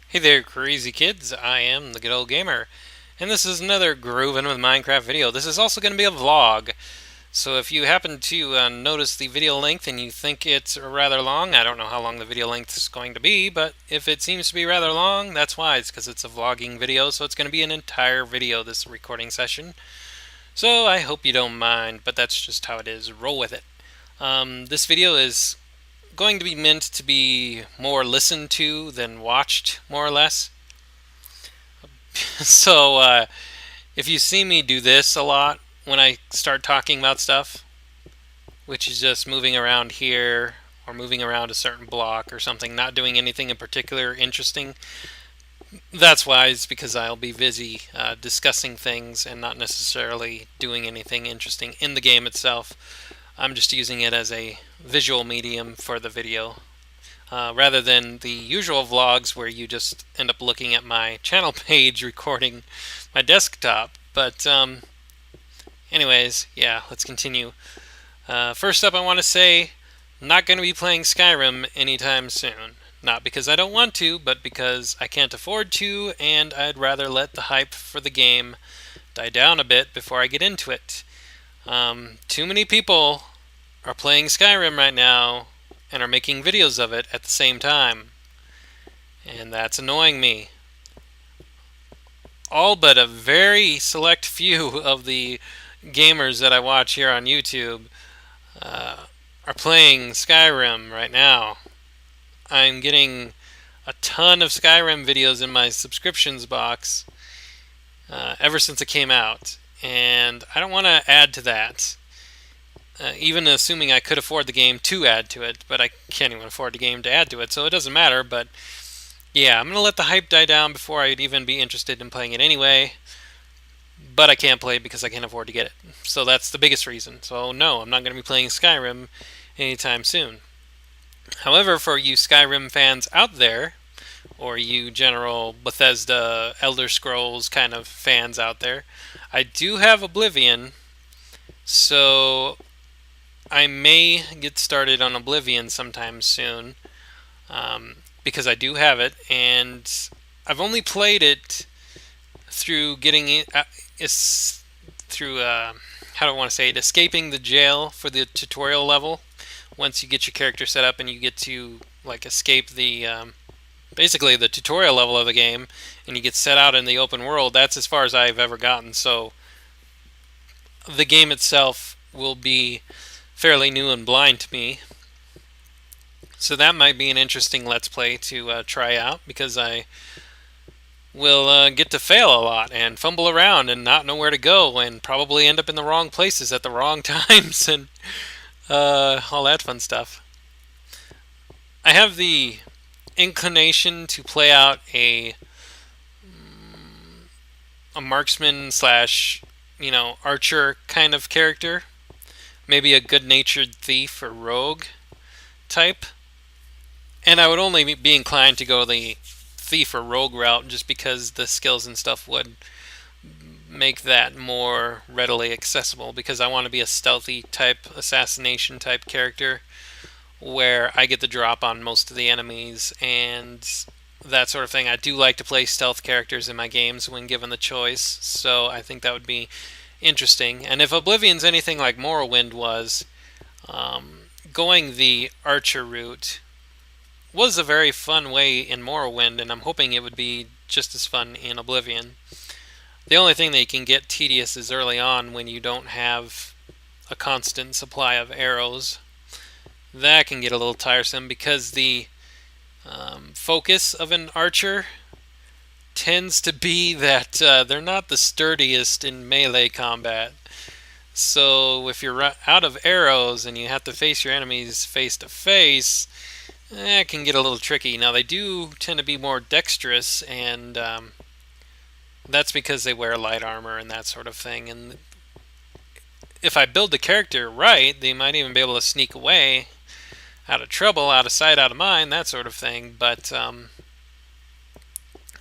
Hey there, crazy kids. I am the good old gamer, and this is another Groovin' with Minecraft video. This is also going to be a vlog, so if you happen to notice the video length and you think it's rather long, I don't know how long the video length is going to be, but if it seems to be rather long, that's why. It's because it's a vlogging video, so it's going to be an entire video, this recording session. So I hope you don't mind, but that's just how it is. Roll with it. This video is going to be meant to be more listened to than watched, more or less. So if you see me do this a lot when I start talking about stuff, which is just moving around here or moving around a certain block or something, not doing anything in particular interesting, that's why. It's because I'll be busy discussing things and not necessarily doing anything interesting in the game itself. I'm just using it as a visual medium for the video. Rather than the usual vlogs where you just end up looking at my channel page recording my desktop. But anyways, yeah, let's continue. First up, I want to say I'm not going to be playing Skyrim anytime soon. Not because I don't want to, but because I can't afford to, and I'd rather let the hype for the game die down a bit before I get into it. Too many people are playing Skyrim right now and are making videos of it at the same time, and that's annoying me. All but a very select few of the gamers that I watch here on YouTube are playing Skyrim right now. I'm getting a ton of Skyrim videos in my subscriptions box ever since it came out, and I don't want to add to that. Even assuming I could afford the game to add to it, but I can't even afford the game to add to it, so it doesn't matter. But yeah, I'm going to let the hype die down before I'd even be interested in playing it anyway. But I can't play it because I can't afford to get it. So that's the biggest reason. So no, I'm not going to be playing Skyrim anytime soon. However, for you Skyrim fans out there, or you general Bethesda, Elder Scrolls kind of fans out there, I do have Oblivion, so I may get started on Oblivion sometime soon, because I do have it, and I've only played it through getting it, through how do I want to say it, escaping the jail for the tutorial level. Once you get your character set up and you get to like escape the basically the tutorial level of the game, and you get set out in the open world, that's as far as I've ever gotten. So the game itself will be fairly new and blind to me. So that might be an interesting Let's Play to try out, because I will get to fail a lot and fumble around and not know where to go and probably end up in the wrong places at the wrong times and all that fun stuff. I have the inclination to play out a marksman slash archer kind of character, maybe a good-natured thief or rogue type, and I would only be inclined to go the thief or rogue route just because the skills and stuff would make that more readily accessible, because I want to be a stealthy type, assassination type character where I get the drop on most of the enemies and that sort of thing. I do like to play stealth characters in my games when given the choice, so I think that would be interesting. And if Oblivion's anything like Morrowind was, going the archer route was a very fun way in Morrowind, and I'm hoping it would be just as fun in Oblivion. The only thing that can get tedious is early on when you don't have a constant supply of arrows. That can get a little tiresome because the focus of an archer tends to be that they're not the sturdiest in melee combat. So if you're out of arrows and you have to face your enemies face to face, it can get a little tricky. Now they do tend to be more dexterous, and that's because they wear light armor and that sort of thing. And if I build the character right, they might even be able to sneak away, out of trouble, out of sight, out of mind, that sort of thing. But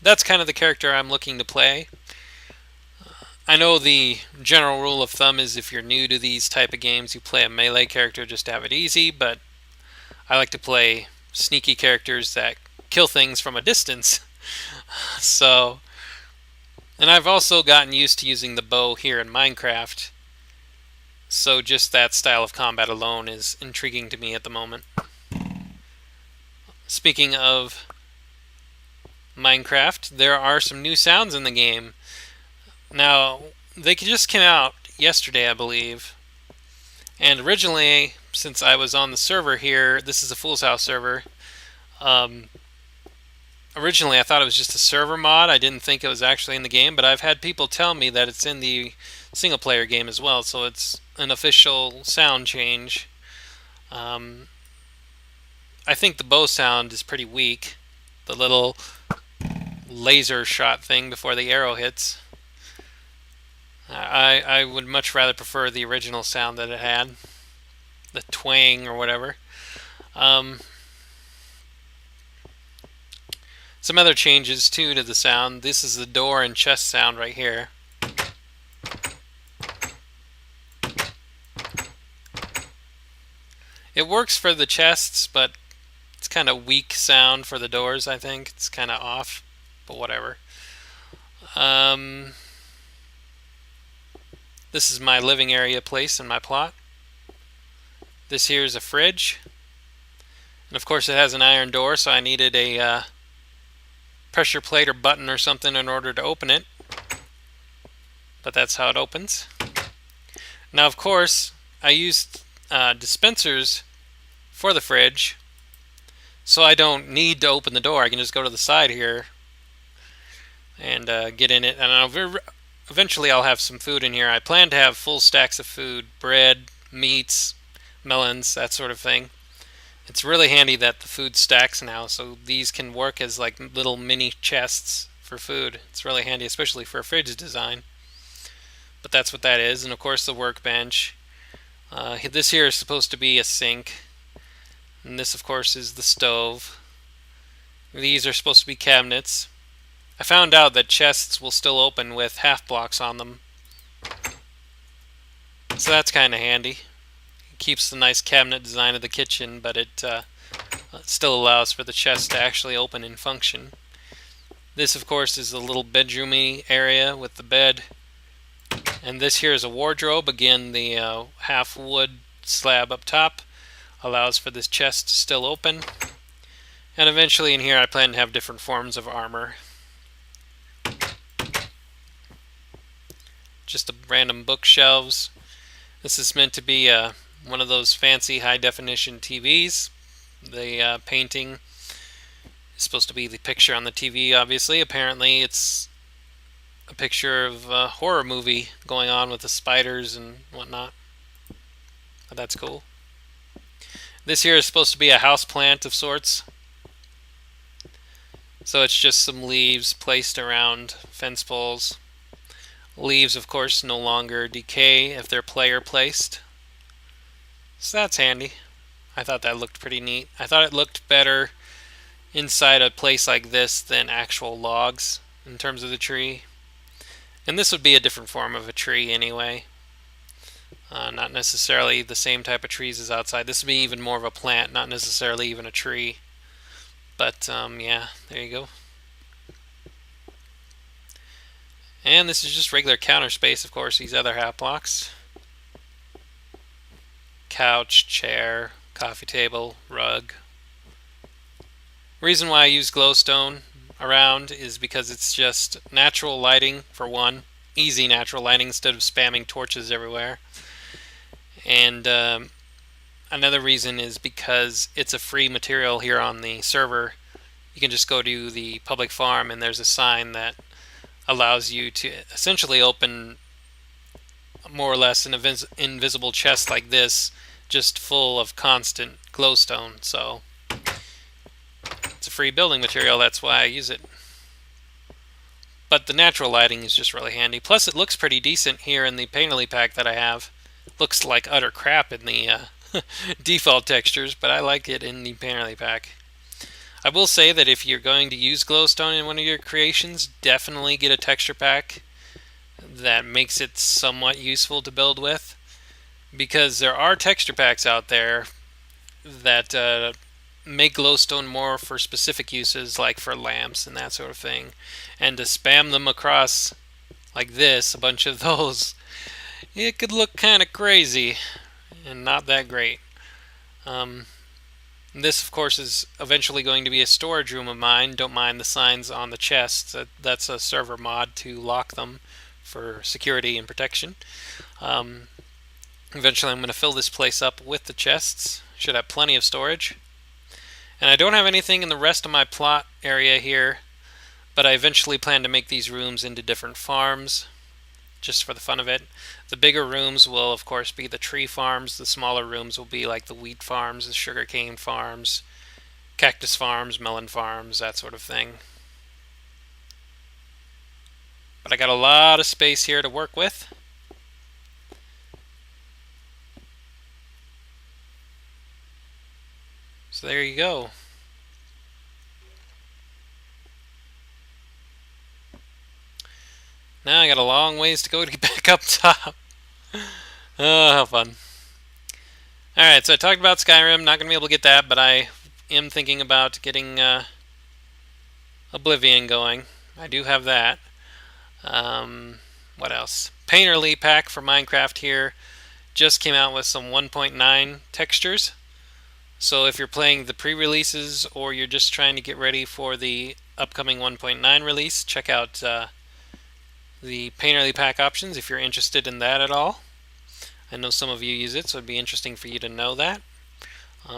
that's kind of the character I'm looking to play. I know the general rule of thumb is if you're new to these type of games, you play a melee character just to have it easy, but I like to play sneaky characters that kill things from a distance. So, and I've also gotten used to using the bow here in Minecraft. So just that style of combat alone is intriguing to me at the moment. Speaking of Minecraft, there are some new sounds in the game. Now, they just came out yesterday, I believe. And originally, since I was on the server here, this is a Fool's House server, originally I thought it was just a server mod. I didn't think it was actually in the game, but I've had people tell me that it's in the single player game as well, so it's an official sound change. I think the bow sound is pretty weak. The little laser shot thing before the arrow hits. I would much rather prefer the original sound that it had. The twang or whatever. Some other changes too to the sound. This is the door and chest sound right here. It works for the chests, but it's kind of weak sound for the doors, I think. It's kind of off, but whatever. This is my living area place in my plot. This here is a fridge. And of course it has an iron door, so I needed a pressure plate or button or something in order to open it. But that's how it opens. Now of course I used dispensers for the fridge, so I don't need to open the door. I can just go to the side here and get in it, and eventually I'll have some food in here. I plan to have full stacks of food, bread, meats, melons, that sort of thing. It's really handy that the food stacks now, so these can work as like little mini chests for food. It's really handy, especially for a fridge design. But that's what that is, and of course the workbench. This here is supposed to be a sink, and this of course is the stove. These are supposed to be cabinets. I found out that chests will still open with half blocks on them, so that's kind of handy. It keeps the nice cabinet design of the kitchen, but it still allows for the chest to actually open and function. This of course is a little bedroomy area with the bed, and this here is a wardrobe. Again, the half wood slab up top allows for this chest to still open, and eventually in here I plan to have different forms of armor. Just random bookshelves. This is meant to be one of those fancy high-definition TVs. The painting is supposed to be the picture on the TV, obviously. Apparently it's a picture of a horror movie going on with the spiders and whatnot. But that's cool. This here is supposed to be a house plant of sorts. So it's just some leaves placed around fence poles. Leaves, of course, no longer decay if they're player placed. So that's handy. I thought that looked pretty neat. I thought it looked better inside a place like this than actual logs in terms of the tree. And this would be a different form of a tree anyway. Not necessarily the same type of trees as outside. This would be even more of a plant, not necessarily even a tree. But yeah, there you go. And this is just regular counter space, of course, these other half blocks. Couch, chair, coffee table, rug. Reason why I use glowstone around is because it's just natural lighting, for one. Easy natural lighting instead of spamming torches everywhere. And another reason is because it's a free material here on the server. You can just go to the public farm and there's a sign that allows you to essentially open more or less an invisible chest like this, just full of constant glowstone. So it's a free building material, that's why I use it. But the natural lighting is just really handy. Plus it looks pretty decent here in the painterly pack that I have. Looks like utter crap in the default textures, but I like it in the painterly pack. I will say that if you're going to use glowstone in one of your creations, definitely get a texture pack that makes it somewhat useful to build with, because there are texture packs out there that make glowstone more for specific uses, like for lamps and that sort of thing, and to spam them across like this, a bunch of those, it could look kind of crazy and not that great. This, of course, is eventually going to be a storage room of mine. Don't mind the signs on the chests. That's a server mod to lock them for security and protection. Eventually I'm going to fill this place up with the chests. Should have plenty of storage. And I don't have anything in the rest of my plot area here, but I eventually plan to make these rooms into different farms, just for the fun of it. The bigger rooms will, of course, be the tree farms. The smaller rooms will be like the wheat farms, the sugarcane farms, cactus farms, melon farms, that sort of thing. But I got a lot of space here to work with. So there you go. Now I got a long ways to go to get back up top. Oh, how fun. Alright, so I talked about Skyrim. Not going to be able to get that, but I am thinking about getting Oblivion going. I do have that. What else? Painterly pack for Minecraft here just came out with some 1.9 textures. So if you're playing the pre-releases or you're just trying to get ready for the upcoming 1.9 release, check out the Painterly pack options if you're interested in that at all. I know some of you use it, so it'd be interesting for you to know that.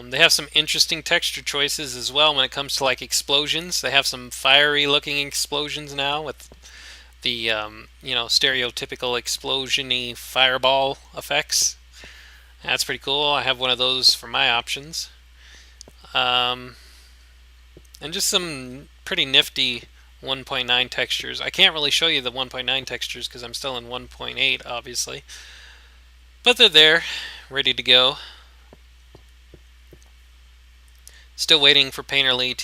They have some interesting texture choices as well when it comes to like explosions. They have some fiery looking explosions now with the stereotypical explosion-y fireball effects. That's pretty cool. I have one of those for my options. And just some pretty nifty 1.9 textures. I can't really show you the 1.9 textures because I'm still in 1.8, obviously. But they're there, ready to go. Still waiting for Painterly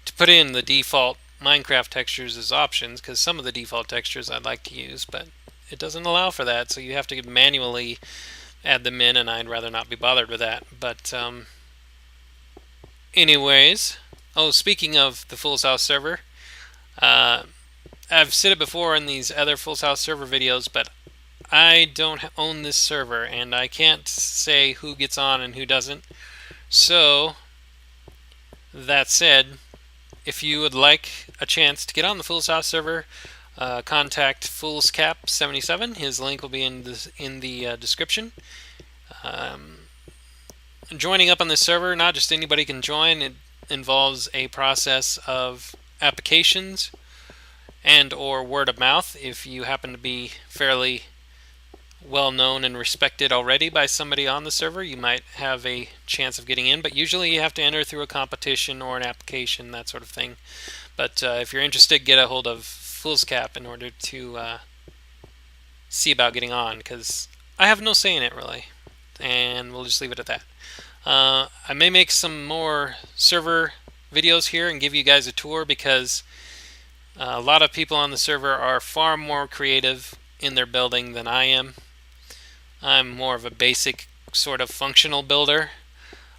to put in the default Minecraft textures as options, because some of the default textures I'd like to use, but it doesn't allow for that, so you have to manually add them in, and I'd rather not be bothered with that. But anyways, speaking of the Fool's House server, I've said it before in these other Fool's House server videos, but I don't own this server, and I can't say who gets on and who doesn't. So, that said, if you would like a chance to get on the Fool's House server, contact foolscap77. His link will be in the description. Joining up on this server, not just anybody can join. It involves a process of applications and or word of mouth. If you happen to be fairly well known and respected already by somebody on the server, you might have a chance of getting in, but usually you have to enter through a competition or an application, that sort of thing. But if you're interested, get a hold of Foolscap in order to see about getting on, because I have no say in it really, and we'll just leave it at that. I may make some more server videos here and give you guys a tour, because a lot of people on the server are far more creative in their building than I am. I'm more of a basic sort of functional builder.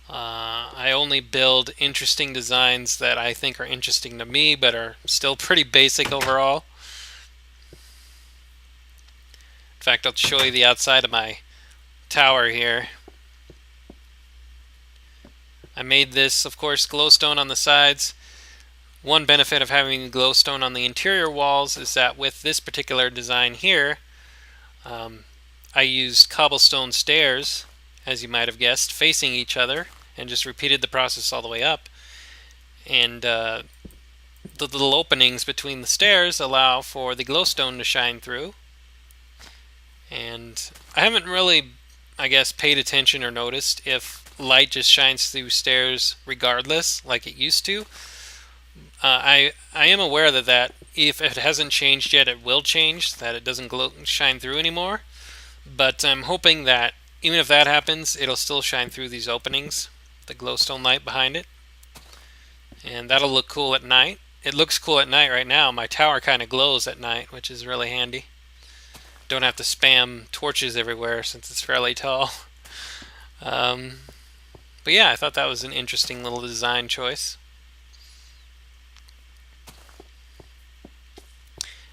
I only build interesting designs that I think are interesting to me, but are still pretty basic overall. In fact, I'll show you the outside of my tower here. I made this, of course, glowstone on the sides. One benefit of having glowstone on the interior walls is that with this particular design here, I used cobblestone stairs, as you might have guessed, facing each other, and just repeated the process all the way up. And the little openings between the stairs allow for the glowstone to shine through. And I haven't really, I guess, paid attention or noticed if light just shines through stairs regardless, like it used to. I am aware that if it hasn't changed yet, it will change, that it doesn't shine through anymore. But I'm hoping that even if that happens, it'll still shine through these openings, the glowstone light behind it. And that'll look cool at night. It looks cool at night right now. My tower kind of glows at night, which is really handy. Don't have to spam torches everywhere since it's fairly tall. But But yeah, I thought that was an interesting little design choice.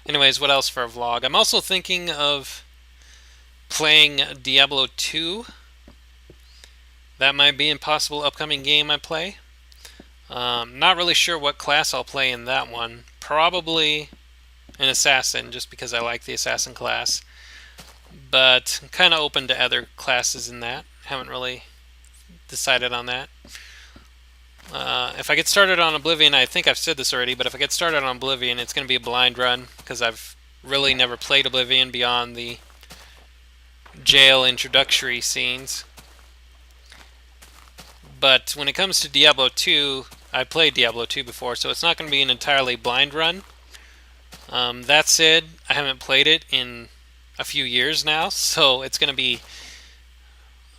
Anyways, what else for a vlog? I'm also thinking of playing Diablo 2. That might be a possible upcoming game I play. Not really sure what class I'll play in that one. Probably an assassin, just because I like the assassin class. But I'm kind of open to other classes in that. Haven't really decided on that. If I get started on Oblivion, I think I've said this already, but if I get started on Oblivion, it's going to be a blind run, because I've really never played Oblivion beyond the jail introductory scenes. But when it comes to Diablo 2, I played Diablo 2 before, so it's not going to be an entirely blind run. That said, I haven't played it in a few years now, so it's going to be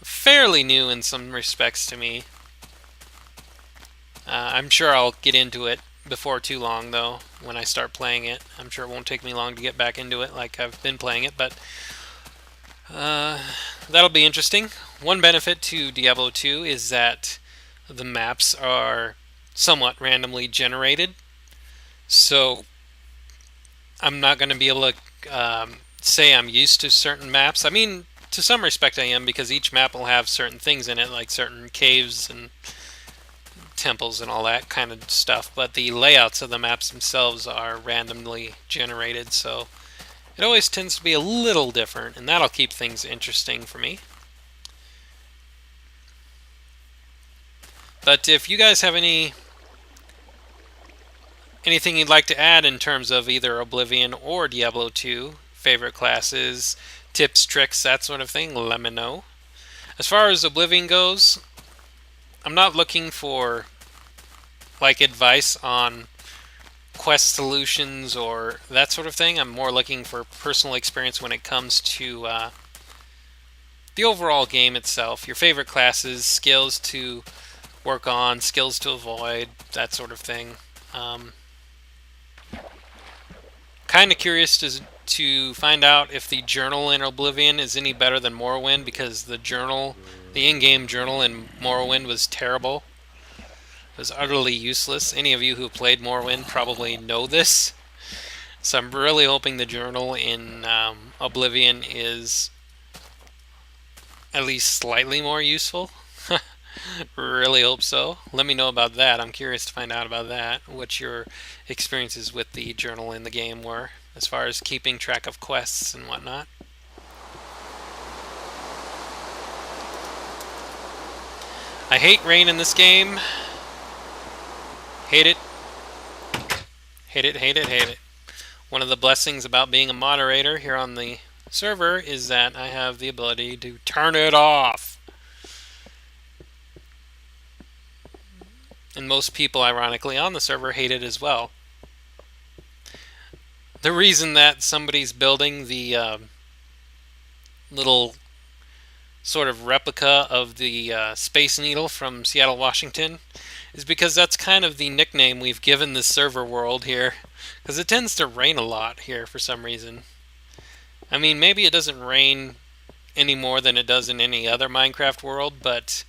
fairly new in some respects to me. I'm sure I'll get into it before too long, though, when I start playing it. I'm sure it won't take me long to get back into it like I've been playing it, but that'll be interesting. One benefit to Diablo 2 is that the maps are somewhat randomly generated, so I'm not going to be able to say I'm used to certain maps. I mean, to some respect I am, because each map will have certain things in it, like certain caves and temples and all that kind of stuff, but the layouts of the maps themselves are randomly generated, so it always tends to be a little different, and that'll keep things interesting for me. But if you guys have anything you'd like to add in terms of either Oblivion or Diablo 2, favorite classes, tips, tricks, that sort of thing, let me know. As far as Oblivion goes, I'm not looking for like advice on quest solutions or that sort of thing. I'm more looking for personal experience when it comes to the overall game itself. Your favorite classes, skills to work on, skills to avoid, that sort of thing. Kind of curious to find out if the journal in Oblivion is any better than Morrowind, because the in-game journal in Morrowind was terrible. It was utterly useless. Any of you who played Morrowind probably know this. So I'm really hoping the journal in Oblivion is at least slightly more useful. Really hope so. Let me know about that. I'm curious to find out about that. What your experiences with the journal in the game were, as far as keeping track of quests and whatnot. I hate rain in this game. Hate it. Hate it, hate it, hate it. One of the blessings about being a moderator here on the server is that I have the ability to turn it off. And most people, ironically, on the server hate it as well. The reason that somebody's building the little sort of replica of the Space Needle from Seattle, Washington, is because that's kind of the nickname we've given the server world here, because it tends to rain a lot here for some reason. I mean, maybe it doesn't rain any more than it does in any other Minecraft world, but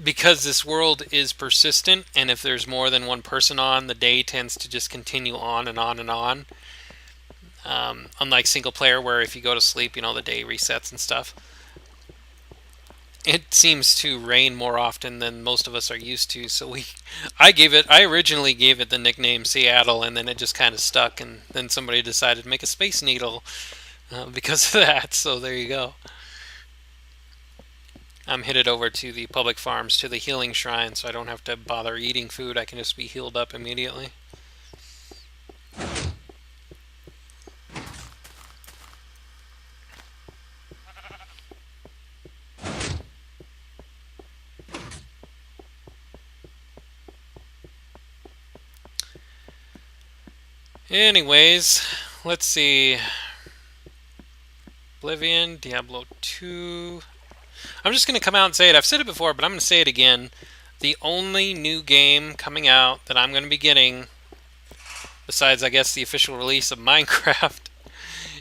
because this world is persistent, and if there's more than one person on, the day tends to just continue on and on and on. Unlike single player, where if you go to sleep, the day resets and stuff. It seems to rain more often than most of us are used to, so I originally gave it the nickname Seattle, and then it just kind of stuck, and then somebody decided to make a Space Needle because of that, so there you go. I'm headed over to the public farms, to the healing shrine, so I don't have to bother eating food. I can just be healed up immediately. Anyways, let's see. Oblivion, Diablo 2. I'm just going to come out and say it. I've said it before, but I'm going to say it again. The only new game coming out that I'm going to be getting, besides, I guess, the official release of Minecraft,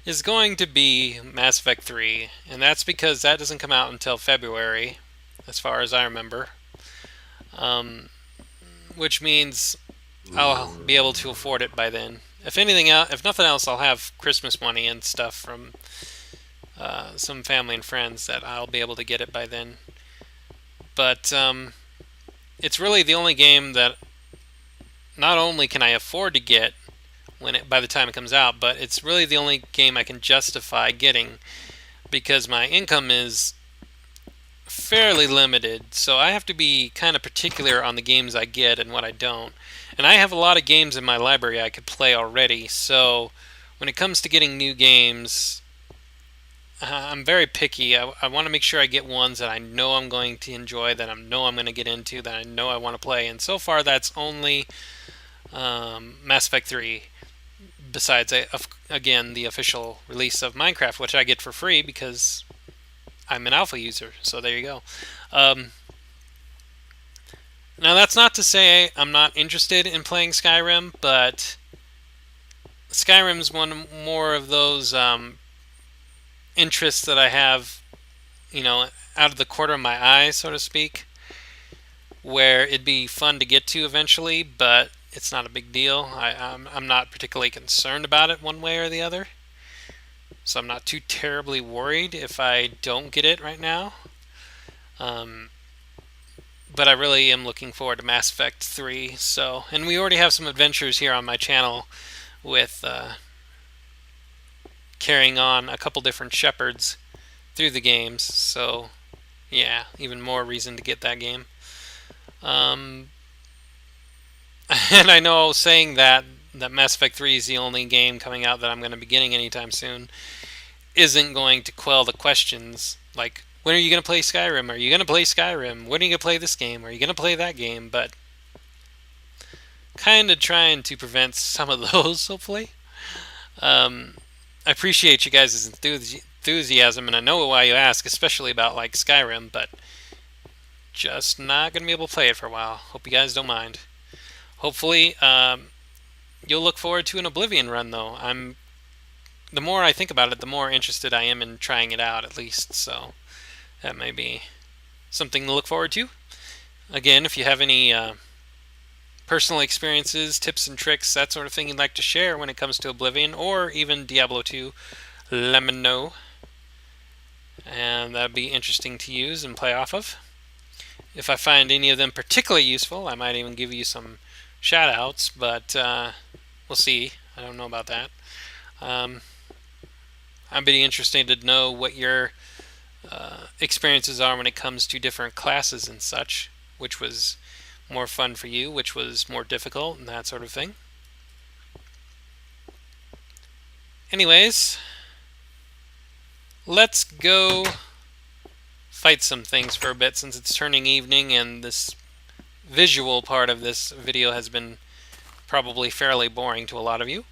is going to be Mass Effect 3. And that's because that doesn't come out until February. as far as I remember. Um, which means I'll be able to afford it by then. If anything else, if nothing else, I'll have Christmas money and stuff from some family and friends that I'll be able to get it by then. But it's really the only game that not only can I afford to get by the time it comes out, but it's really the only game I can justify getting because my income is fairly limited. So I have to be kind of particular on the games I get and what I don't. And I have a lot of games in my library I could play already. So when it comes to getting new games, I'm very picky. I want to make sure I get ones that I know I'm going to enjoy, that I know I'm going to get into, that I know I want to play. And so far, that's only Mass Effect 3. Besides, again, the official release of Minecraft, which I get for free because I'm an alpha user. So there you go. Now, that's not to say I'm not interested in playing Skyrim, but Skyrim's one more of those interests that I have, out of the corner of my eye, so to speak, where it'd be fun to get to eventually, but it's not a big deal. I'm not particularly concerned about it one way or the other, so I'm not too terribly worried if I don't get it right now. But I really am looking forward to Mass Effect 3. And we already have some adventures here on my channel with carrying on a couple different shepherds through the games, so yeah, even more reason to get that game. And I know saying that Mass Effect 3 is the only game coming out that I'm going to be getting anytime soon isn't going to quell the questions like, when are you going to play Skyrim? Are you going to play Skyrim? When are you going to play this game? Are you going to play that game? But kind of trying to prevent some of those, hopefully. I appreciate you guys' enthusiasm, and I know why you ask, especially about like Skyrim, but just not going to be able to play it for a while. Hope you guys don't mind. Hopefully, you'll look forward to an Oblivion run, though. The more I think about it, the more interested I am in trying it out, at least, so that may be something to look forward to. Again, if you have any personal experiences, tips and tricks, that sort of thing you'd like to share when it comes to Oblivion or even Diablo II, let me know. And that'd be interesting to use and play off of. If I find any of them particularly useful, I might even give you some shout outs, but we'll see. I don't know about that. I'd be interested to know what your experiences are when it comes to different classes and such, which was more fun for you, which was more difficult, and that sort of thing. Anyways, let's go fight some things for a bit since it's turning evening and this visual part of this video has been probably fairly boring to a lot of you.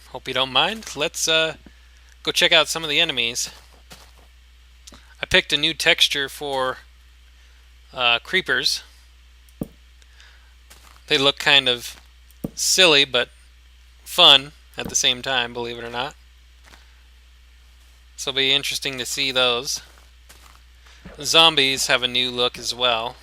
Hope you don't mind. Let's go check out some of the enemies. I picked a new texture for creepers. They look kind of silly, but fun at the same time, believe it or not. So it'll be interesting to see those. Zombies have a new look as well.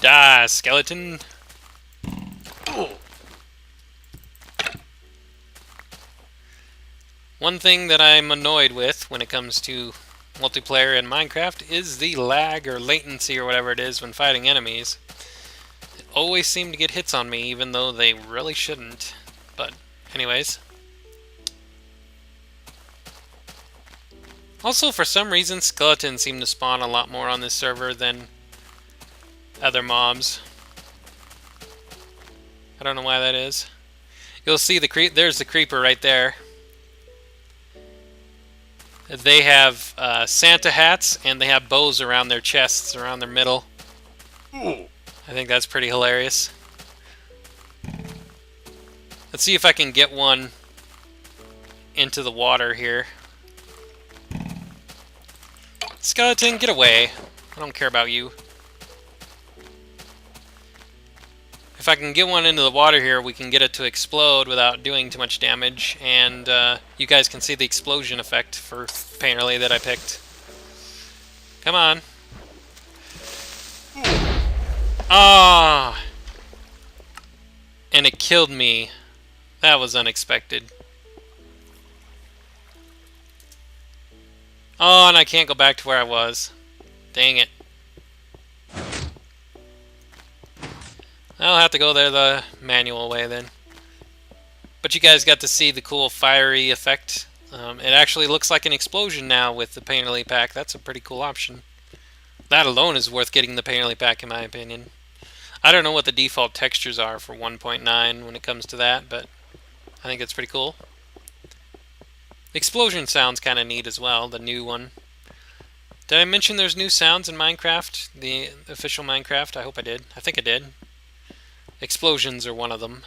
Die, skeleton. One thing that I'm annoyed with when it comes to multiplayer in Minecraft is the lag or latency or whatever it is when fighting enemies. They always seem to get hits on me even though they really shouldn't. But anyways. Also, for some reason, skeletons seem to spawn a lot more on this server than other mobs. I don't know why that is. You'll see there's the creeper right there. They have Santa hats and they have bows around their chests, around their middle. I think that's pretty hilarious. Let's see if I can get one into the water here. Skeleton, get away. I don't care about you. If I can get one into the water here, we can get it to explode without doing too much damage, and you guys can see the explosion effect for apparently that I picked. Come on. Ah! And it killed me. That was unexpected. Oh, and I can't go back to where I was. Dang it. I'll have to go there the manual way then. But you guys got to see the cool fiery effect. It actually looks like an explosion now with the Painterly pack. That's a pretty cool option. That alone is worth getting the Painterly pack in my opinion. I don't know what the default textures are for 1.9 when it comes to that, but I think it's pretty cool. The explosion sounds kind of neat as well, the new one. Did I mention there's new sounds in Minecraft? The official Minecraft? I hope I did. I think I did. Explosions are one of them.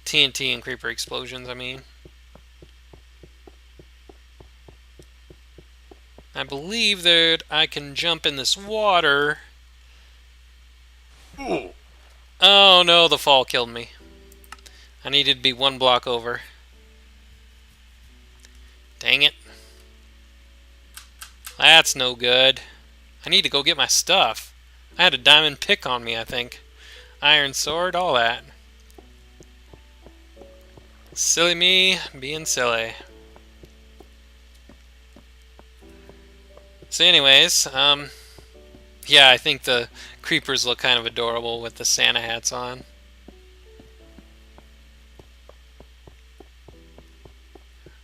TNT and creeper explosions, I mean. I believe that I can jump in this water. Oh no, the fall killed me. I needed to be one block over. Dang it. That's no good. I need to go get my stuff. I had a diamond pick on me, I think. Iron sword, all that. Silly me, being silly. So anyways, yeah, I think the creepers look kind of adorable with the Santa hats on.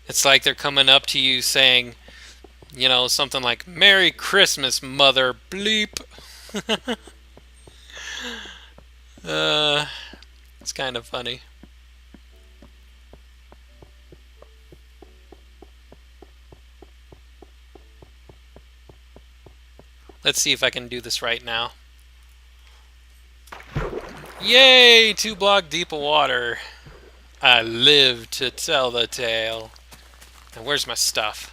It's like they're coming up to you saying, you know, something like, "Merry Christmas, mother bleep." It's kind of funny. Let's see if I can do this right now. Yay! 2 block deep of water. I live to tell the tale. Now where's my stuff?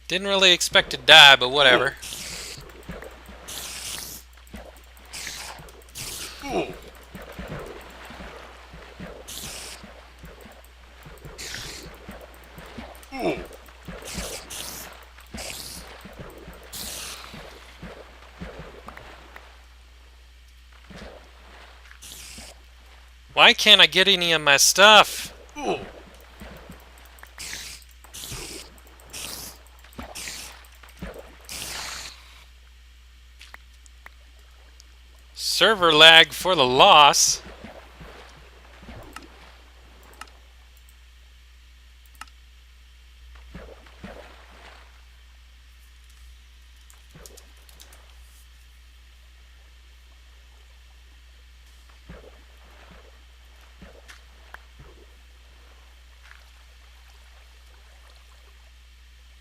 Didn't really expect to die, but whatever. Why can't I get any of my stuff? Server lag for the loss.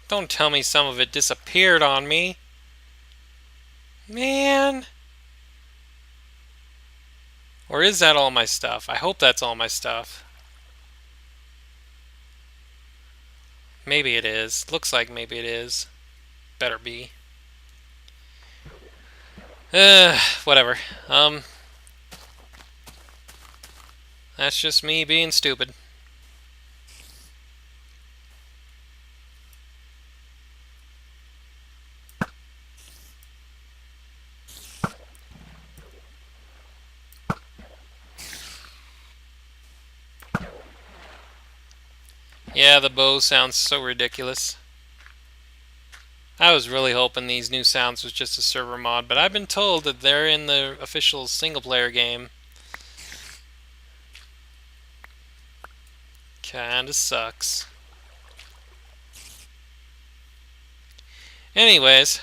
Don't tell me some of it disappeared on me. Man. Or is that all my stuff? I hope that's all my stuff. Maybe it is. Looks like maybe it is. Better be. Whatever. That's just me being stupid. Yeah, the bow sounds so ridiculous. I was really hoping these new sounds was just a server mod, but I've been told that they're in the official single-player game. Kinda sucks. Anyways.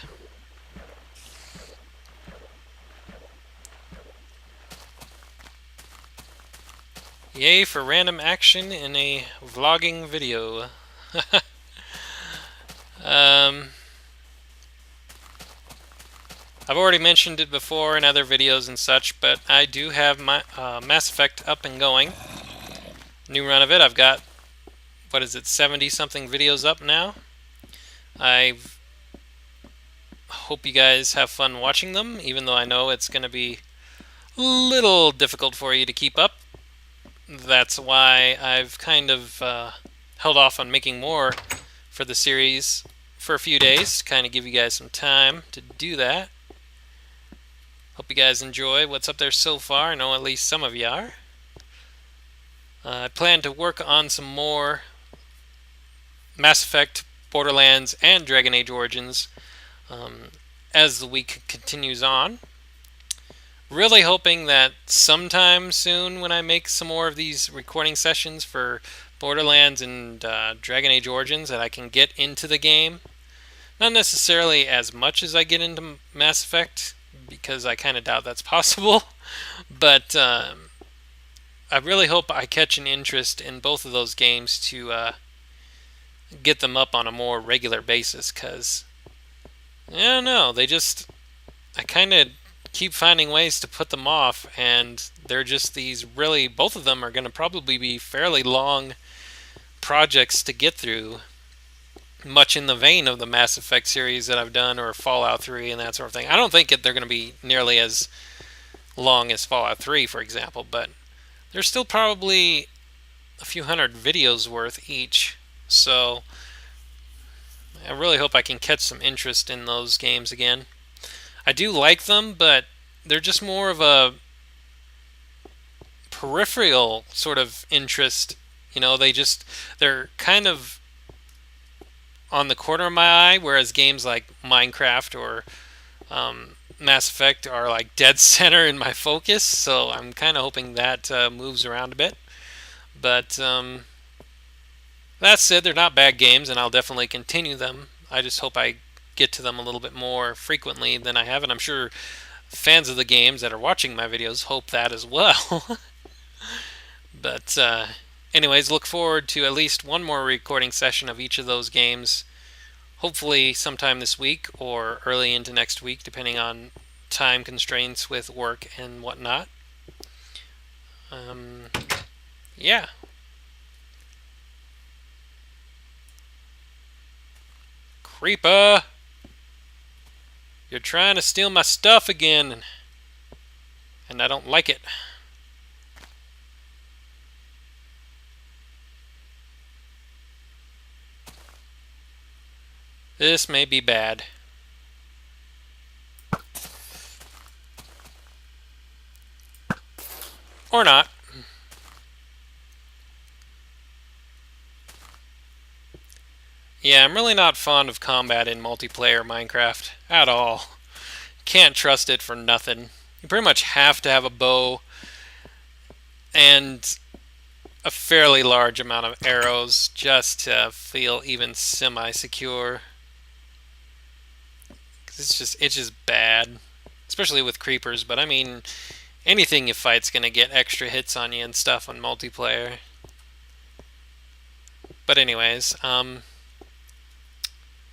Yay for random action in a vlogging video. I've already mentioned it before in other videos and such, but I do have my Mass Effect up and going. New run of it. I've got, what is it, 70 something videos up now. I hope you guys have fun watching them, even though I know it's going to be a little difficult for you to keep up. That's why I've kind of held off on making more for the series for a few days, to kind of give you guys some time to do that. Hope you guys enjoy what's up there so far. I know at least some of you are. I plan to work on some more Mass Effect, Borderlands, and Dragon Age Origins as the week continues on. Really hoping that sometime soon, when I make some more of these recording sessions for Borderlands and Dragon Age Origins, that I can get into the game. Not necessarily as much as I get into Mass Effect, because I kind of doubt that's possible. But I really hope I catch an interest in both of those games to get them up on a more regular basis, because I don't know, I kind of keep finding ways to put them off, and they're just these really, both of them are going to probably be fairly long projects to get through, much in the vein of the Mass Effect series that I've done, or Fallout 3 and that sort of thing. I don't think they're going to be nearly as long as Fallout 3, for example, but they're still probably a few hundred videos worth each, so I really hope I can catch some interest in those games again. I do like them, but they're just more of a peripheral sort of interest. You know, they're kind of on the corner of my eye, whereas games like Minecraft or Mass Effect are like dead center in my focus, so I'm kind of hoping that moves around a bit. But that said, they're not bad games, and I'll definitely continue them. I just hope I get to them a little bit more frequently than I have, and I'm sure fans of the games that are watching my videos hope that as well. But anyways, look forward to at least one more recording session of each of those games, hopefully sometime this week or early into next week, depending on time constraints with work and whatnot. Yeah. Creeper! You're trying to steal my stuff again, and I don't like it. This may be bad. Or not. Yeah, I'm really not fond of combat in multiplayer Minecraft at all. Can't trust it for nothing. You pretty much have to have a bow and a fairly large amount of arrows just to feel even semi-secure. It's just bad, especially with creepers. But I mean, anything you fight's gonna get extra hits on you and stuff on multiplayer. But anyways,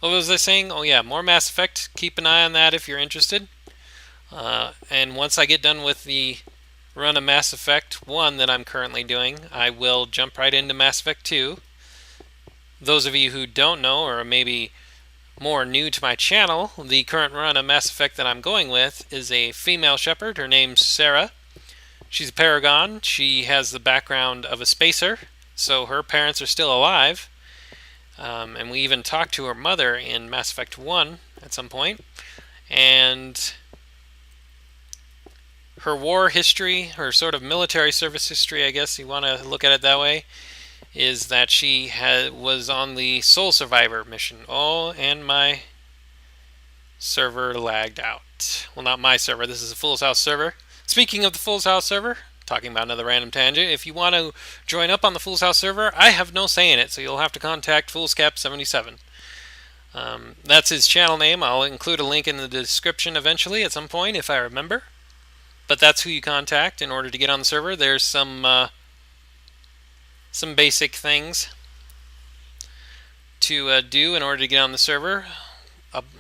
what was I saying? Oh yeah, more Mass Effect. Keep an eye on that if you're interested. And once I get done with the run of Mass Effect 1 that I'm currently doing, I will jump right into Mass Effect 2. Those of you who don't know, or maybe more new to my channel, the current run of Mass Effect that I'm going with is a female shepherd. Her name's Sarah. She's a paragon. She has the background of a spacer, so her parents are still alive. And we even talked to her mother in Mass Effect 1 at some point. And her war history, her sort of military service history, I guess you want to look at it that way, is that she was on the Soul Survivor mission. Oh, and my server lagged out. Well, not my server. This is a Fool's House server. Speaking of the Fool's House server, talking about another random tangent, if you want to join up on the Fool's House server, I have no say in it, so you'll have to contact Foolscap77. That's his channel name. I'll include a link in the description eventually at some point if I remember. But that's who you contact in order to get on the server. There's some basic things to do in order to get on the server.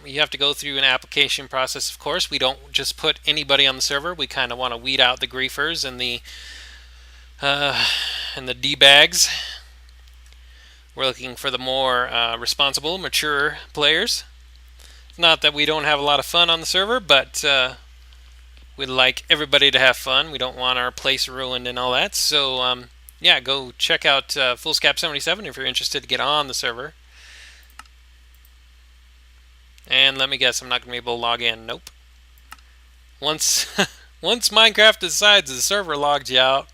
you have to go through an application process, of course. We don't just put anybody on the server. We kind of want to weed out the griefers uh, and the D-bags. We're looking for the more responsible, mature players. Not that we don't have a lot of fun on the server, but we'd like everybody to have fun. We don't want our place ruined and all that. So, yeah, go check out Fullscap77 if you're interested to get on the server. And let me guess, I'm not going to be able to log in. Nope. Once Minecraft decides the server logged you out,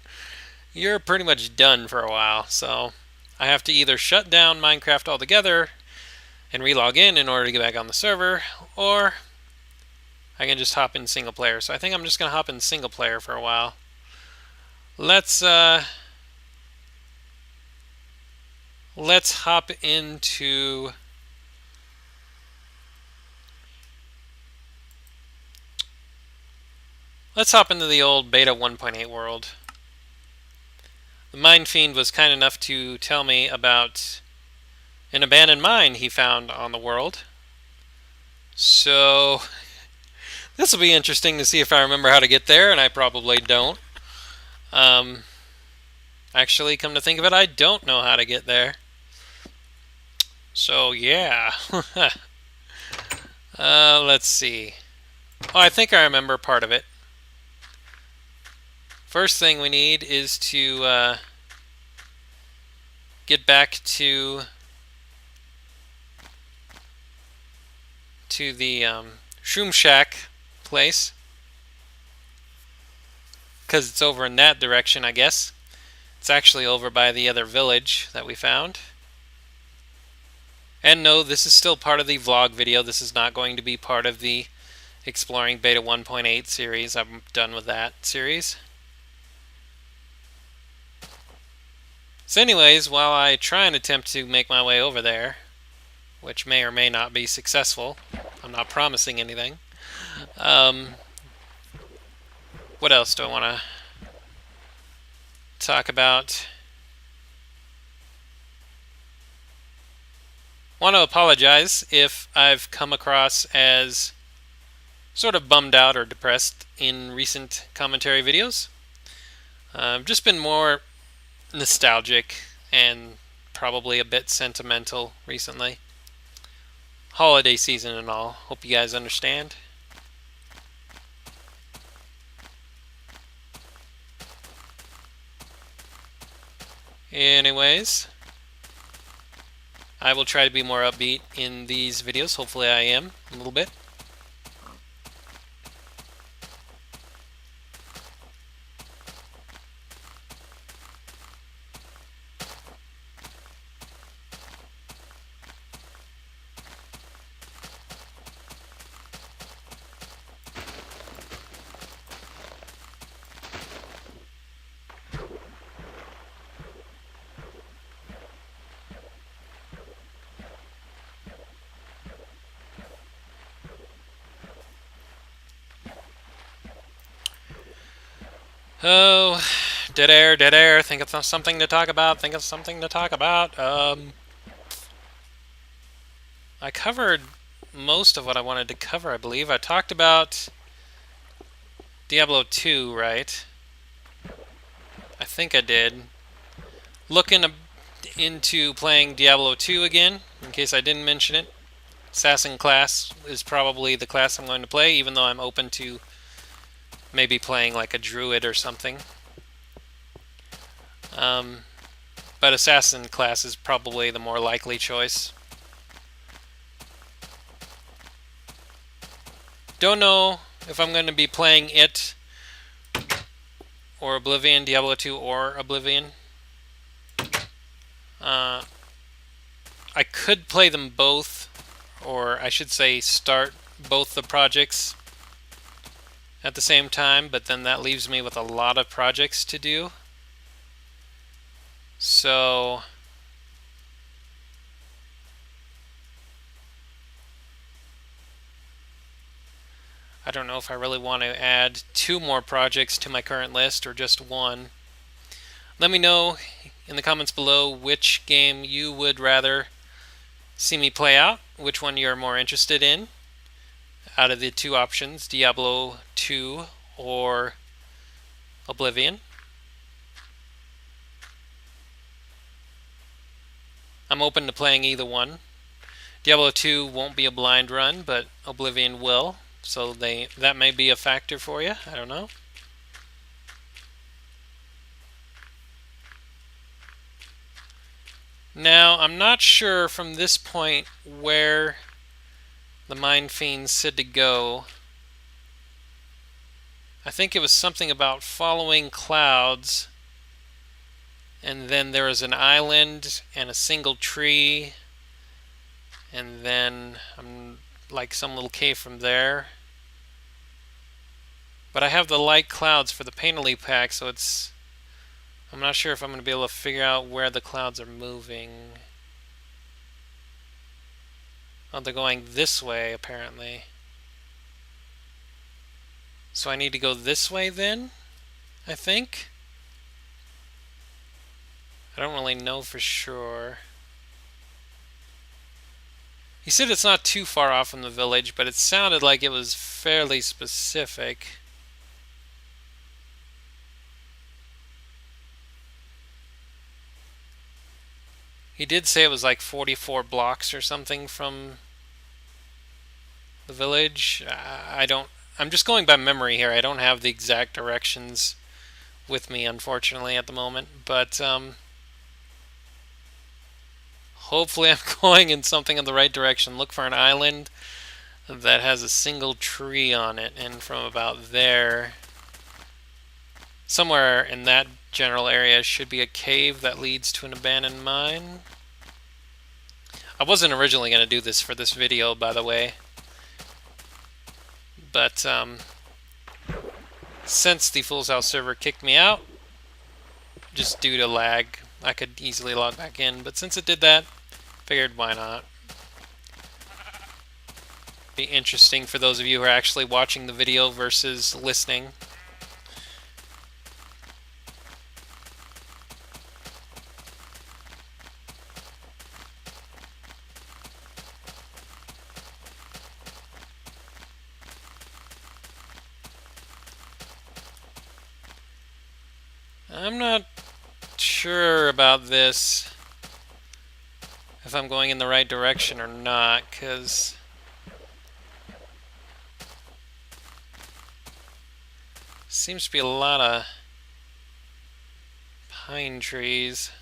you're pretty much done for a while. So I have to either shut down Minecraft altogether and relog in order to get back on the server, or I can just hop in single player. So I think I'm just going to hop in single player for a while. Let's hop into the old beta 1.8 world. The Mine Fiend was kind enough to tell me about an abandoned mine he found on the world. So this will be interesting to see if I remember how to get there, and I probably don't. Actually, come to think of it, I don't know how to get there. So yeah. Let's see. Oh, I think I remember part of it. First thing we need is to get back to the Shroom Shack place, because it's over in that direction, I guess. It's actually over by the other village that we found. And no, this is still part of the vlog video. This is not going to be part of the Exploring Beta 1.8 series. I'm done with that series. So anyways, while I try and attempt to make my way over there, which may or may not be successful, I'm not promising anything. What else do I want to talk about? Want to apologize if I've come across as sort of bummed out or depressed in recent commentary videos. I've just been more nostalgic and probably a bit sentimental recently. Holiday season and all. Hope you guys understand. Anyways, I will try to be more upbeat in these videos. Hopefully I am a little bit. Oh, dead air, dead air. Think of something to talk about. Think of something to talk about. I covered most of what I wanted to cover, I believe. I talked about Diablo II, right? I think I did. Looking into playing Diablo II again, in case I didn't mention it. Assassin class is probably the class I'm going to play, even though I'm open to maybe playing like a druid or something. But assassin class is probably the more likely choice. Don't know if I'm going to be playing it or Oblivion, Diablo 2 or Oblivion. I could play them both, or I should say start both the projects at the same time, but then that leaves me with a lot of projects to do. So I don't know if I really want to add 2 more projects to my current list or just 1. Let me know in the comments below which game you would rather see me play out. which one you're more interested in out of the two options, Diablo 2 or Oblivion. I'm open to playing either one. Diablo 2 won't be a blind run, but Oblivion will, so that may be a factor for you. I don't know. Now, I'm not sure from this point where the Mind Fiend said to go. I think it was something about following clouds, and then there was an island and a single tree, and then like some little cave from there. But I have the light clouds for the Painterly pack, so I'm not sure if I'm going to be able to figure out where the clouds are moving. Oh, they're going this way, apparently. So I need to go this way then, I think? I don't really know for sure. He said it's not too far off from the village, but it sounded like it was fairly specific. He did say it was like 44 blocks or something from the village. I'm just going by memory here. I don't have the exact directions with me, unfortunately, at the moment. But hopefully I'm going in something in the right direction. Look for an island that has a single tree on it. And from about there, somewhere in that general area, should be a cave that leads to an abandoned mine. I wasn't originally going to do this for this video, by the way. But since the Fool's House server kicked me out, just due to lag, I could easily log back in. But since it did that, figured why not. Be interesting for those of you who are actually watching the video versus listening. I'm not sure about this, if I'm going in the right direction or not, because seems to be a lot of pine trees.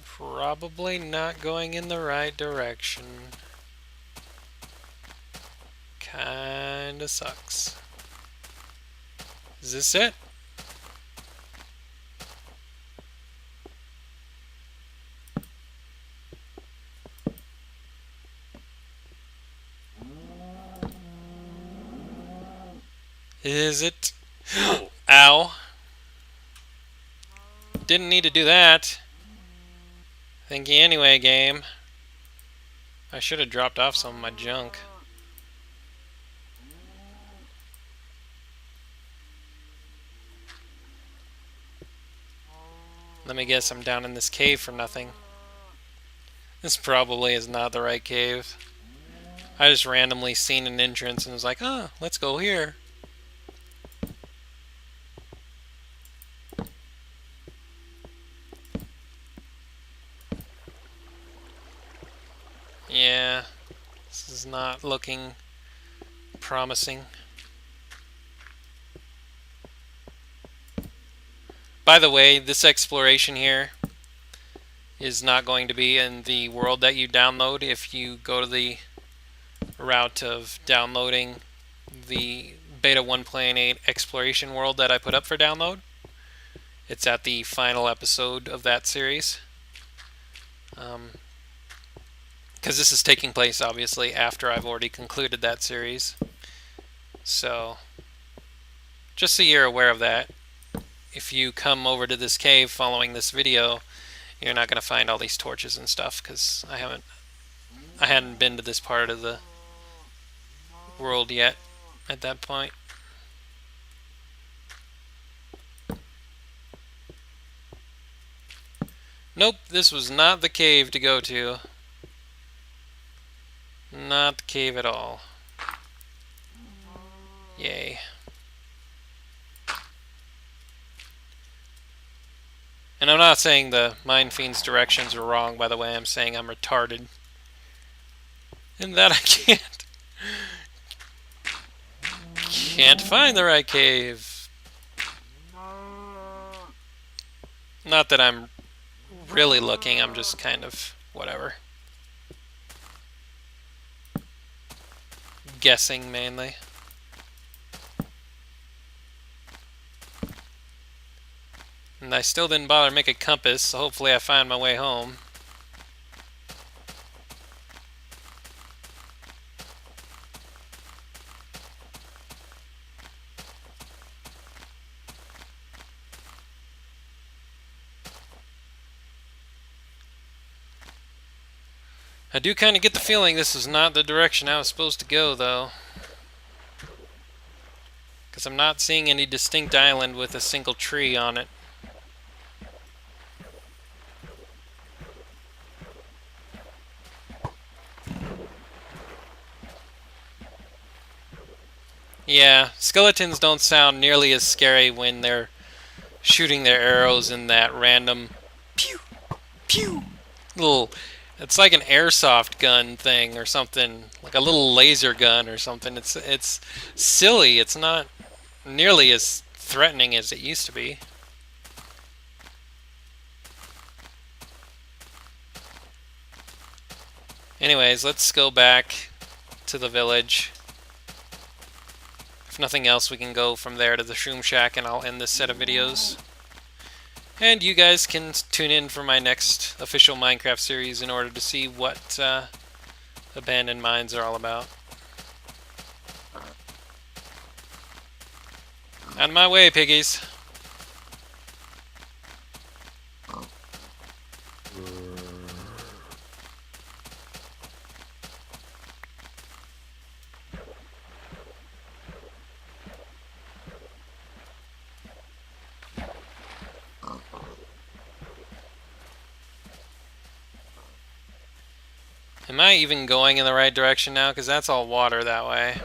Probably not going in the right direction. Kinda sucks. Is this it? Is it? Ow. Didn't need to do that. Thank you anyway, game. I should have dropped off some of my junk. Let me guess, I'm down in this cave for nothing. This probably is not the right cave. I just randomly seen an entrance and was like, oh, let's go here. Yeah, this is not looking promising. By the way, this exploration here is not going to be in the world that you download. If you go to the route of downloading the Beta 1.8 exploration world that I put up for download, it's at the final episode of that series. Because this is taking place, obviously, after I've already concluded that series. So, just so you're aware of that, if you come over to this cave following this video, You're not gonna find all these torches and stuff because I hadn't been to this part of the world yet at that point. Nope, this was not the cave to go to. Not the cave at all. Yay. And I'm not saying the Mind Fiend's directions are wrong, by the way. I'm saying I'm retarded. And that I can't find the right cave. Not that I'm really looking, I'm just kind of whatever. Guessing mainly. And I still didn't bother to make a compass, so hopefully I find my way home. I do kind of get the feeling this is not the direction I was supposed to go, though. Because I'm not seeing any distinct island with a single tree on it. Yeah, skeletons don't sound nearly as scary when they're shooting their arrows in that random pew, pew, little... It's like an airsoft gun thing or something, like a little laser gun or something. It's silly. It's not nearly as threatening as it used to be. Anyways, let's go back to the village. If nothing else, we can go from there to the Shroom Shack and I'll end this set of videos. And you guys can tune in for my next official Minecraft series in order to see what abandoned mines are all about. Out of my way, piggies. Am I even going in the right direction now? Because that's all water that way.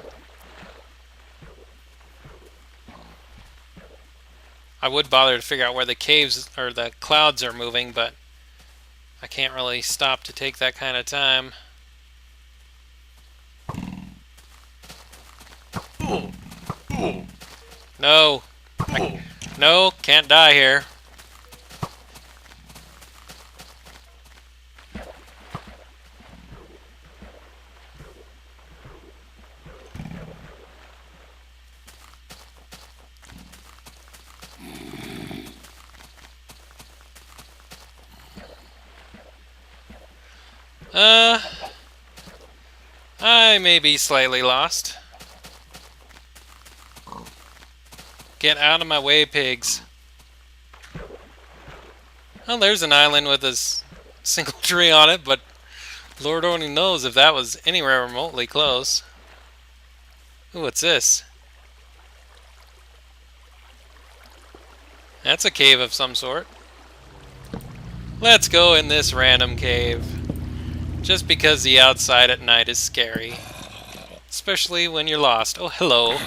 I would bother to figure out where the caves or the clouds are moving, but I can't really stop to take that kind of time. No. No, can't die here. I may be slightly lost. Get out of my way, pigs. Well, there's an island with a single tree on it, but Lord only knows if that was anywhere remotely close. Ooh, what's this? That's a cave of some sort. Let's go in this random cave. Just because the outside at night is scary. Especially when you're lost. Oh, hello.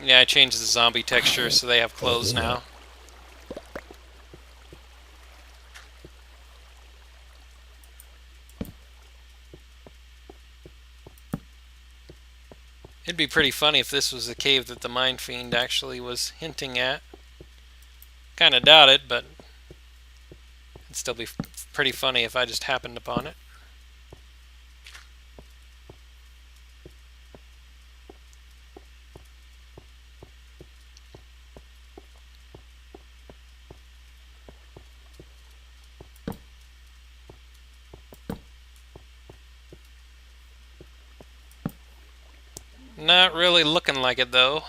Yeah, I changed the zombie texture so they have clothes now. It'd be pretty funny if this was the cave that the Mind Fiend actually was hinting at. Kinda doubt it, but it'd still be pretty funny if I just happened upon it. Not really looking like it, though.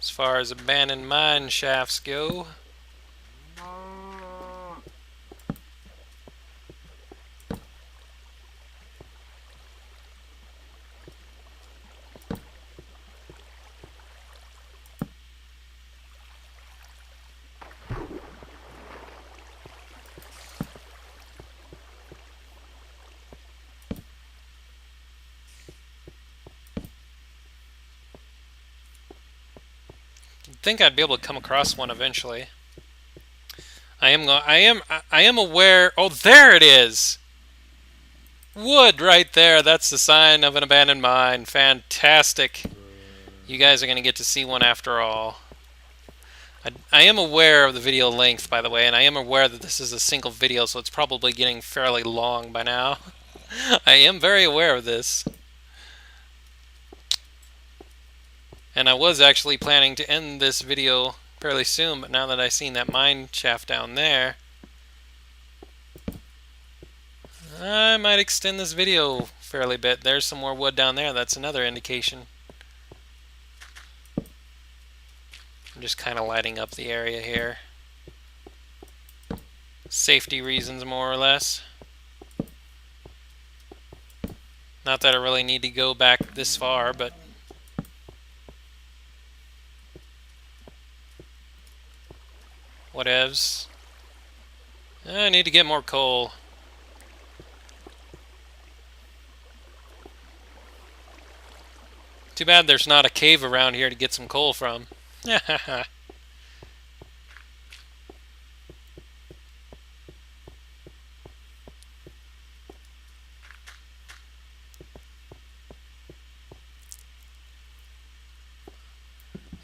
as far as abandoned mine shafts go. I think I'd be able to come across one eventually. I am aware. Oh, there it is. Wood right there. That's the sign of an abandoned mine. Fantastic. You guys are going to get to see one after all. I am aware of the video length, by the way, and I am aware that this is a single video, so it's probably getting fairly long by now. I am very aware of this. And I was actually planning to end this video fairly soon, but now that I've seen that mine shaft down there, I might extend this video fairly bit. There's some more wood down there. That's another indication. I'm just kind of lighting up the area here. Safety reasons, more or less. Not that I really need to go back this far, but whatevs. I need to get more coal. Too bad there's not a cave around here to get some coal from.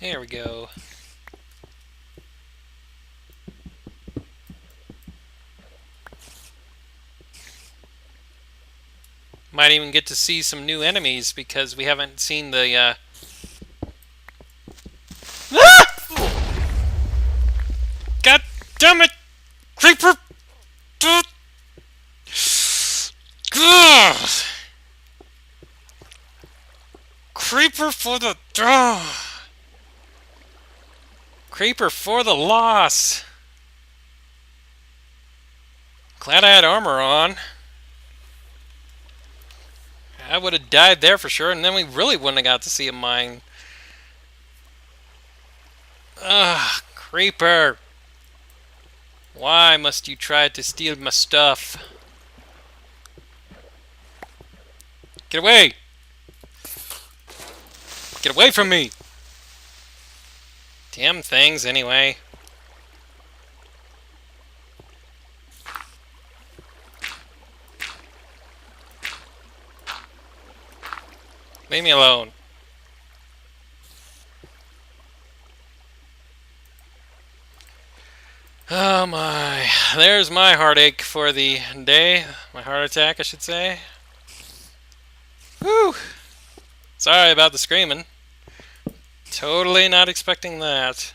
Here we go. Might even get to see some new enemies because we haven't seen the God damn it! Creeper! Creeper for the Creeper for the loss. Glad I had armor on. I would have died there for sure, and then we really wouldn't have got to see a mine. Ugh, Creeper. Why must you try to steal my stuff? Get away! Get away from me! Damn things, anyway. Leave me alone. Oh my. There's my heartache for the day. My heart attack, I should say. Whew. Sorry about the screaming. Totally not expecting that.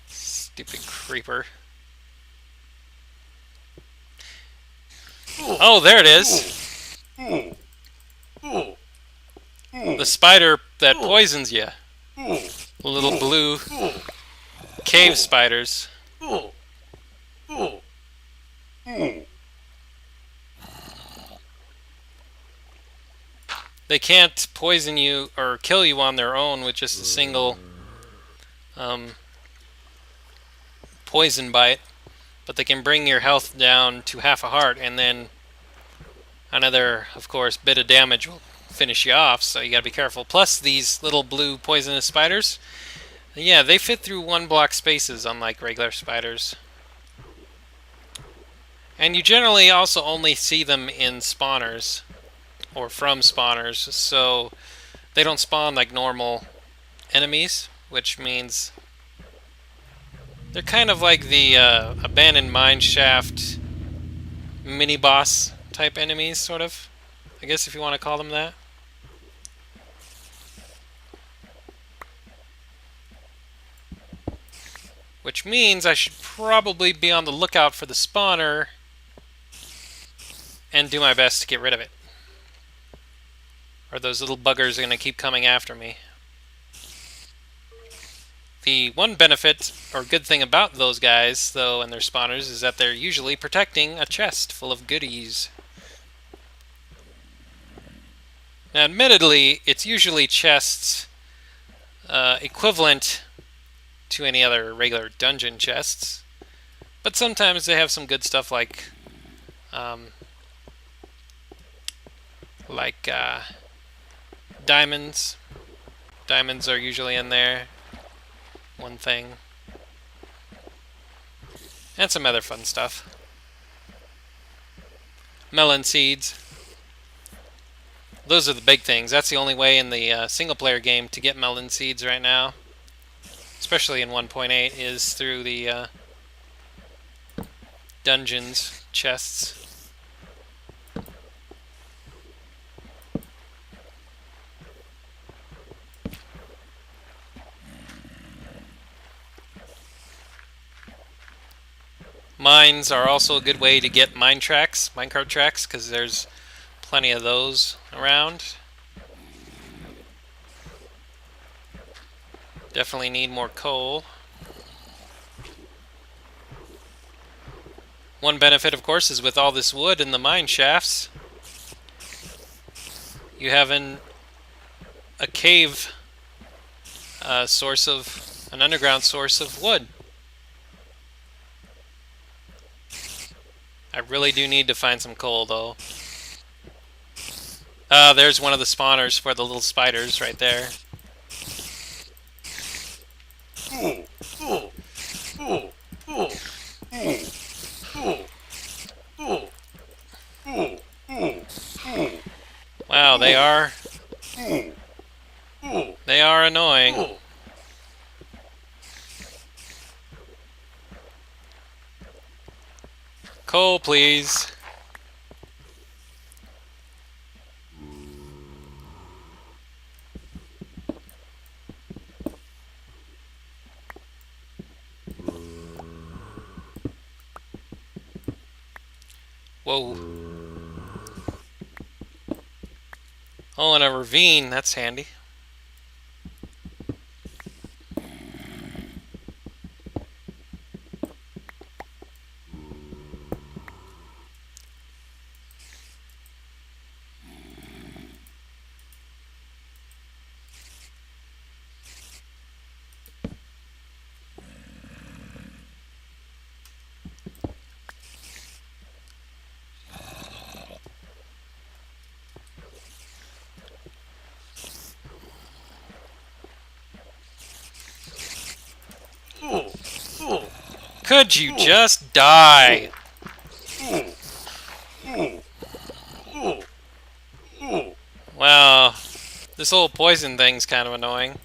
Stupid creeper. Oh, there it is. The spider that poisons you. Little blue cave spiders. They can't poison you or kill you on their own with just a single poison bite, but they can bring your health down to half a heart, and then another, of course, bit of damage will finish you off, so you gotta be careful. Plus, these little blue poisonous spiders, yeah, they fit through 1 block spaces, unlike regular spiders. And you generally also only see them in spawners, or from spawners, so they don't spawn like normal enemies, which means they're kind of like the abandoned mine shaft mini-boss type enemies, sort of. I guess if you want to call them that. Which means I should probably be on the lookout for the spawner and do my best to get rid of it. Or those little buggers are going to keep coming after me. The one benefit or good thing about those guys, though, and their spawners, is that they're usually protecting a chest full of goodies. Now, admittedly, it's usually chests equivalent to any other regular dungeon chests, but sometimes they have some good stuff like diamonds. Diamonds are usually in there. One thing. And some other fun stuff. Melon seeds. Those are the big things. That's the only way in the single-player game to get melon seeds right now, especially in 1.8, is through the dungeons chests. Mines are also a good way to get minecart tracks, because there's plenty of those around. Definitely need more coal. One benefit, of course, is with all this wood in the mine shafts, you have a cave an underground source of wood. I really do need to find some coal, though. There's one of the spawners for the little spiders right there. Wow, they are annoying. Coal, please. Whoa. Oh, and a ravine. That's handy. Could you just die? Wow, this little poison thing's kind of annoying.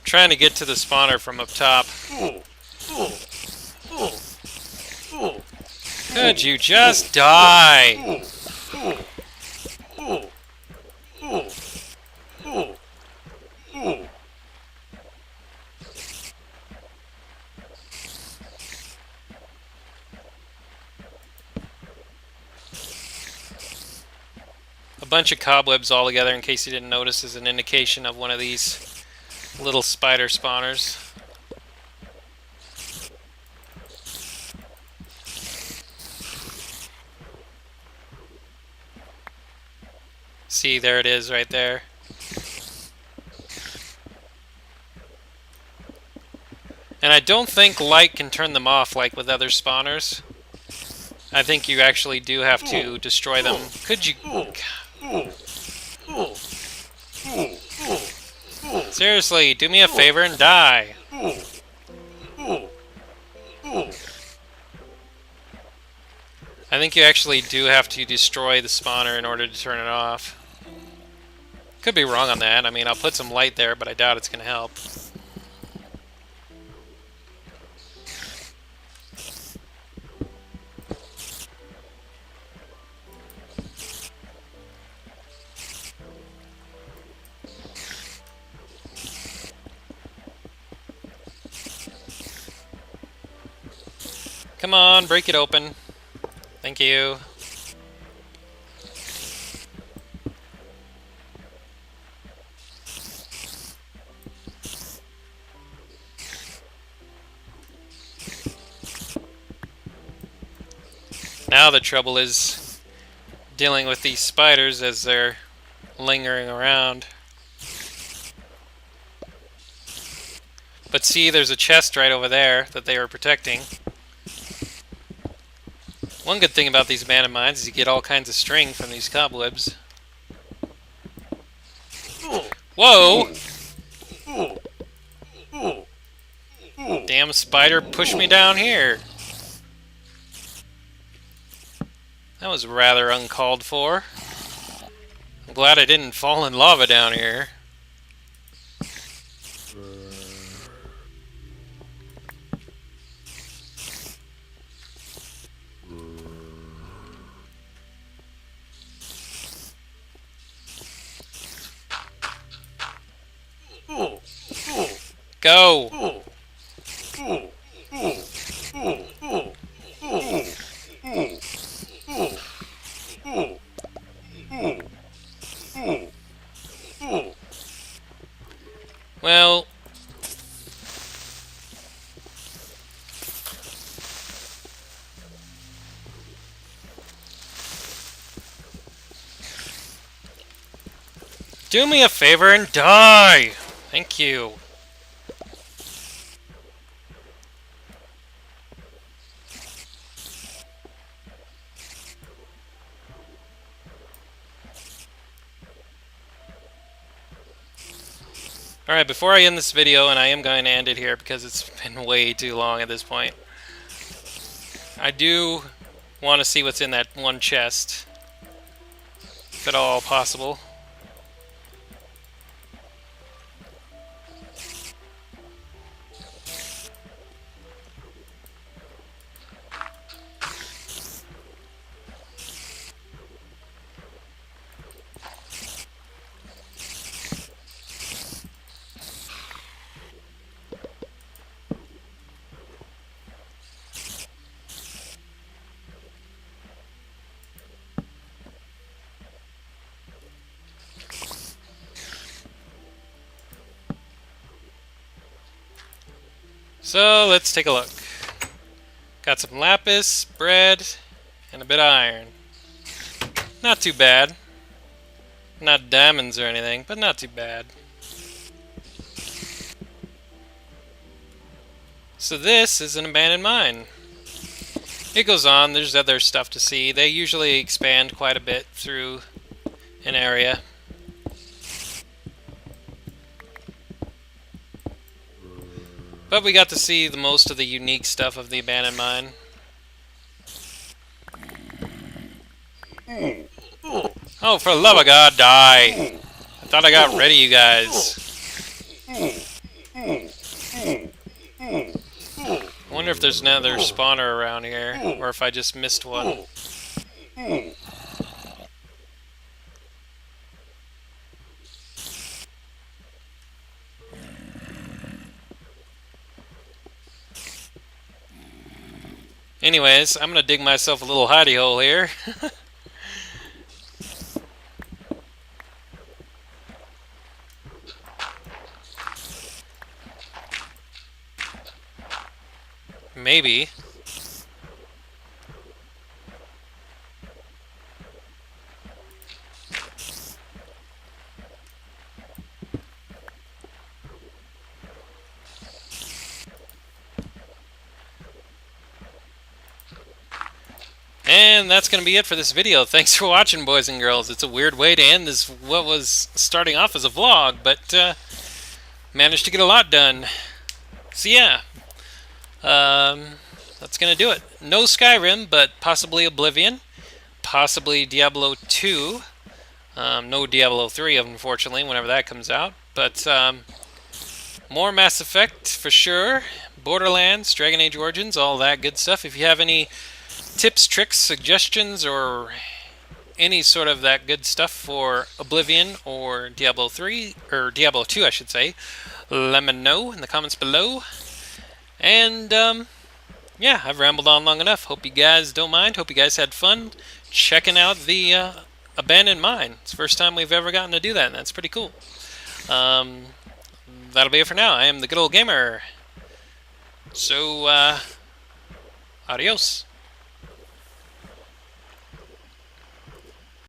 Trying to get to the spawner from up top. Could you just die? A bunch of cobwebs all together, in case you didn't notice, is an indication of one of these little spider spawners. See, there it is right there. And I don't think light can turn them off like with other spawners. I think you actually do have to destroy them. Could you... Seriously, do me a favor and die. I think you actually do have to destroy the spawner in order to turn it off. Could be wrong on that. I mean, I'll put some light there, but I doubt it's going to help. Come on, break it open. Thank you. Now the trouble is dealing with these spiders as they're lingering around. But see, there's a chest right over there that they were protecting. One good thing about these abandoned mines is you get all kinds of string from these cobwebs. Whoa! Damn spider pushed me down here. That was rather uncalled for. I'm glad I didn't fall in lava down here. Go! Well, do me a favor and die! Thank you. Alright, before I end this video, and I am going to end it here because it's been way too long at this point, I do want to see what's in that one chest, if at all possible. So, let's take a look. Got some lapis, bread, and a bit of iron. Not too bad. Not diamonds or anything, but not too bad. So this is an abandoned mine. It goes on, there's other stuff to see. They usually expand quite a bit through an area. But we got to see the most of the unique stuff of the abandoned mine. Oh, for the love of God, die! I thought I got rid of you guys. I wonder if there's another spawner around here, or if I just missed one. Anyways, I'm gonna dig myself a little hidey hole here. Maybe. And that's going to be it for this video. Thanks for watching, boys and girls. It's a weird way to end this, what was starting off as a vlog, but managed to get a lot done. So yeah. that's going to do it. No Skyrim, but possibly Oblivion, possibly Diablo II. No Diablo 3, unfortunately, whenever that comes out. But more Mass Effect for sure. Borderlands, Dragon Age Origins, all that good stuff. If you have any tips, tricks, suggestions, or any sort of that good stuff for Oblivion or Diablo 3, or Diablo 2, I should say, let me know in the comments below. And, yeah, I've rambled on long enough. Hope you guys don't mind. Hope you guys had fun checking out the abandoned mine. It's the first time we've ever gotten to do that, and that's pretty cool. That'll be it for now. I am the good old gamer. So, adios.